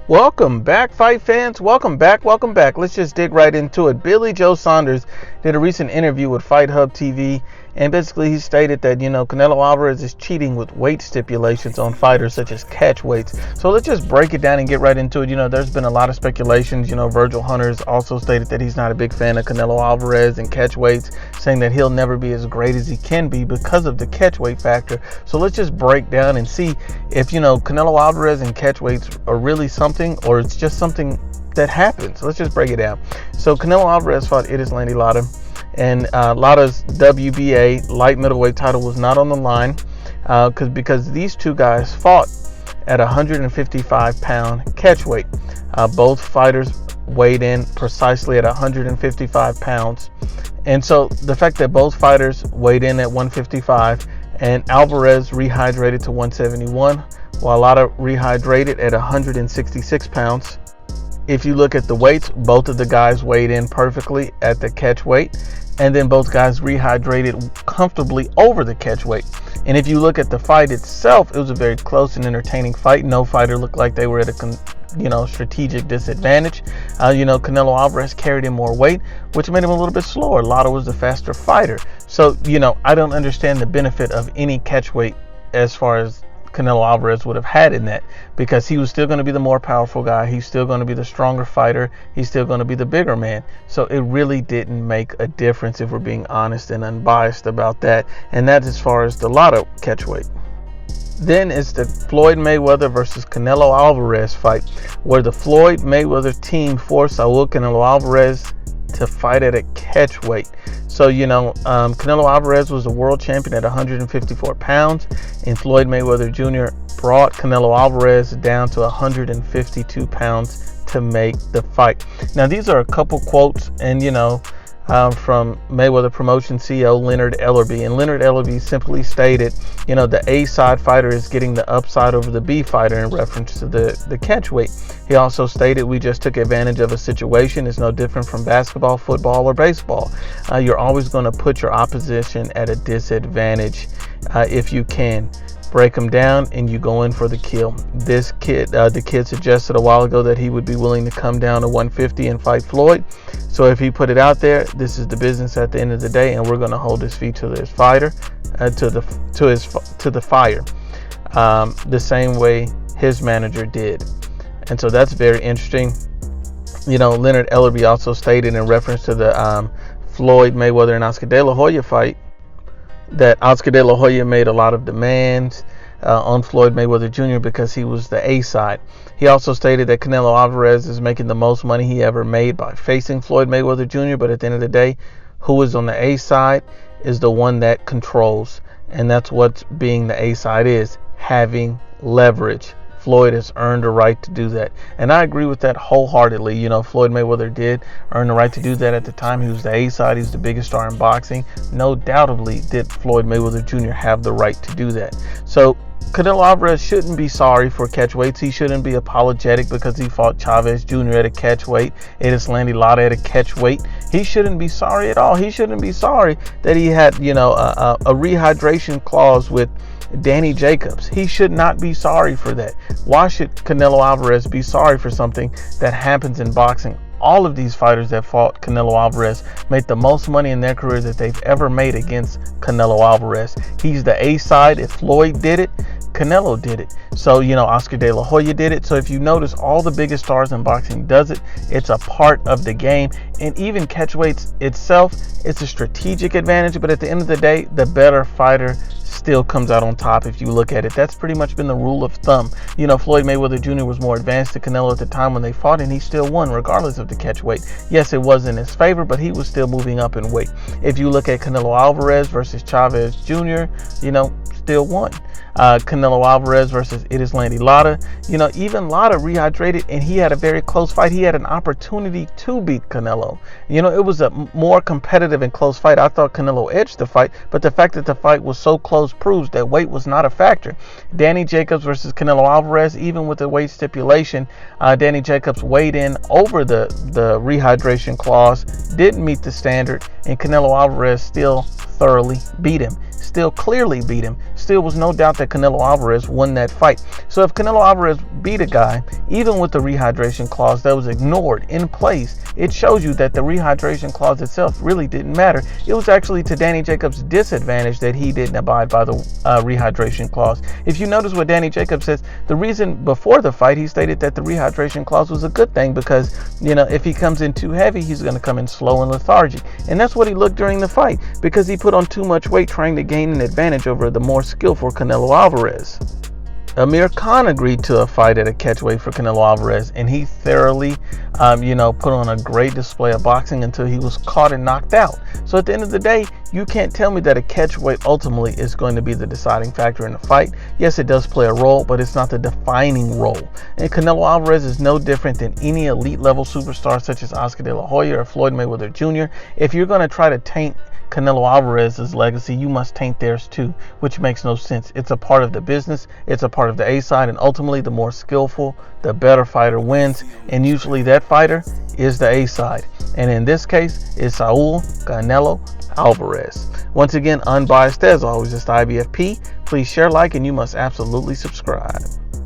Welcome back, fight fans. Welcome back. Let's just dig right into it. Billy Joe Saunders did a recent interview with Fight Hub TV, and basically he stated that, Canelo Alvarez is cheating with weight stipulations on fighters such as catch weights. So let's just break it down and get right into it. There's been a lot of speculations. Virgil Hunter's also stated that he's not a big fan of Canelo Alvarez and catch weights, saying that he'll never be as great as he can be because of the catch weight factor. So let's just break down and see if, Canelo Alvarez and catch weights are really something, or it's just something that happens. Let's just break it down. So Canelo Alvarez fought Landy Lara, and Lara's WBA light middleweight title was not on the line because these two guys fought at 155-pound catch weight. Both fighters weighed in precisely at 155 pounds. And so the fact that both fighters weighed in at 155 and Alvarez rehydrated to 171, while Lara rehydrated at 166 pounds. If you look at the weights, both of the guys weighed in perfectly at the catch weight, and then both guys rehydrated comfortably over the catch weight. And if you look at the fight itself, it was a very close and entertaining fight. No fighter looked like they were at a strategic disadvantage. Canelo Alvarez carried in more weight, which made him a little bit slower. Lara was the faster fighter. So, I don't understand the benefit of any catch weight as far as Canelo Alvarez would have had in that, because he was still going to be the more powerful guy. He's still going to be the stronger fighter. He's still going to be the bigger man. So it really didn't make a difference, if we're being honest and unbiased about that. And that's as far as the Lara catch weight. Then it's the Floyd Mayweather versus Canelo Alvarez fight, where the Floyd Mayweather team forced Saul Canelo Alvarez to fight at a catch weight. So, Canelo Alvarez was the world champion at 154 pounds, and Floyd Mayweather Jr. brought Canelo Alvarez down to 152 pounds to make the fight. Now, these are a couple quotes, and, from Mayweather Promotion CEO Leonard Ellerbe. And Leonard Ellerbe simply stated, the A side fighter is getting the upside over the B fighter, in reference to the catch weight. He also stated, we just took advantage of a situation. It's no different from basketball, football, or baseball. You're always going to put your opposition at a disadvantage if you can. Break him down and you go in for the kill. The kid suggested a while ago that he would be willing to come down to 150 and fight Floyd. So if he put it out there, this is the business at the end of the day, and we're going to hold his feet to his fighter, to the fire, the same way his manager did. And so that's very interesting. Leonard Ellerbe also stated, in reference to the Floyd Mayweather and Oscar De La Hoya fight, that Oscar De La Hoya made a lot of demands on Floyd Mayweather Jr. because he was the A side. He also stated that Canelo Alvarez is making the most money he ever made by facing Floyd Mayweather Jr. But at the end of the day, who is on the A side is the one that controls. And that's what being the A side is, having leverage. Floyd has earned a right to do that. And I agree with that wholeheartedly. Floyd Mayweather did earn the right to do that at the time. He was the A side. He's the biggest star in boxing. No doubtably did Floyd Mayweather Jr. have the right to do that. So Canelo Alvarez shouldn't be sorry for catch weights. He shouldn't be apologetic because he fought Chavez Jr. at a catch weight, Landy Lara at a catch weight. He shouldn't be sorry at all. He shouldn't be sorry that he had, a rehydration clause with Danny Jacobs. He should not be sorry for that. Why should Canelo Alvarez be sorry for something that happens in boxing? All of these fighters that fought Canelo Alvarez made the most money in their careers that they've ever made against Canelo Alvarez. He's the A side. If Floyd did it, Canelo did it. So, Oscar De La Hoya did it. So if you notice, all the biggest stars in boxing does it. It's a part of the game. And even catch weights itself, it's a strategic advantage. But at the end of the day, the better fighter still comes out on top. If you look at it, that's pretty much been the rule of thumb. Floyd Mayweather Jr. was more advanced than Canelo at the time when they fought, and he still won regardless of the catch weight. Yes, it was in his favor, but he was still moving up in weight. If you look at Canelo Alvarez versus Chavez Jr., still won. Canelo Alvarez versus Landy Lara, even Lara rehydrated, and he had a very close fight. He had an opportunity to beat Canelo. It was a more competitive and close fight. I thought Canelo edged the fight, but the fact that the fight was so close proves that weight was not a factor. Danny Jacobs versus Canelo Alvarez, even with the weight stipulation, Danny Jacobs weighed in over the rehydration clause, didn't meet the standard, and Canelo Alvarez still thoroughly beat him. Still clearly beat him. Still was no doubt that Canelo Alvarez won that fight. So if Canelo Alvarez beat a guy, even with the rehydration clause that was ignored in place, it shows you that the rehydration clause itself really didn't matter. It was actually to Danny Jacobs' disadvantage that he didn't abide by the rehydration clause. If you notice what Danny Jacobs says, the reason before the fight, he stated that the rehydration clause was a good thing because, if he comes in too heavy, he's going to come in slow and lethargic. And that's what he looked during the fight, because he put on too much weight trying to gain an advantage over the more skillful Canelo Alvarez. Amir Khan agreed to a fight at a catchweight for Canelo Alvarez, and he thoroughly, put on a great display of boxing until he was caught and knocked out. So at the end of the day, you can't tell me that a catchweight ultimately is going to be the deciding factor in the fight. Yes, it does play a role, but it's not the defining role. And Canelo Alvarez is no different than any elite level superstar such as Oscar De La Hoya or Floyd Mayweather Jr. If you're going to try to taint Canelo Alvarez's legacy, you must taint theirs too, which makes no sense. It's a part of the business, it's a part of the A side, and ultimately the more skillful, the better fighter wins, and usually that fighter is the A side. And in this case, it's Saul Canelo Alvarez. Once again, unbiased as always, it's the IBFP. Please share, like, and you must absolutely subscribe.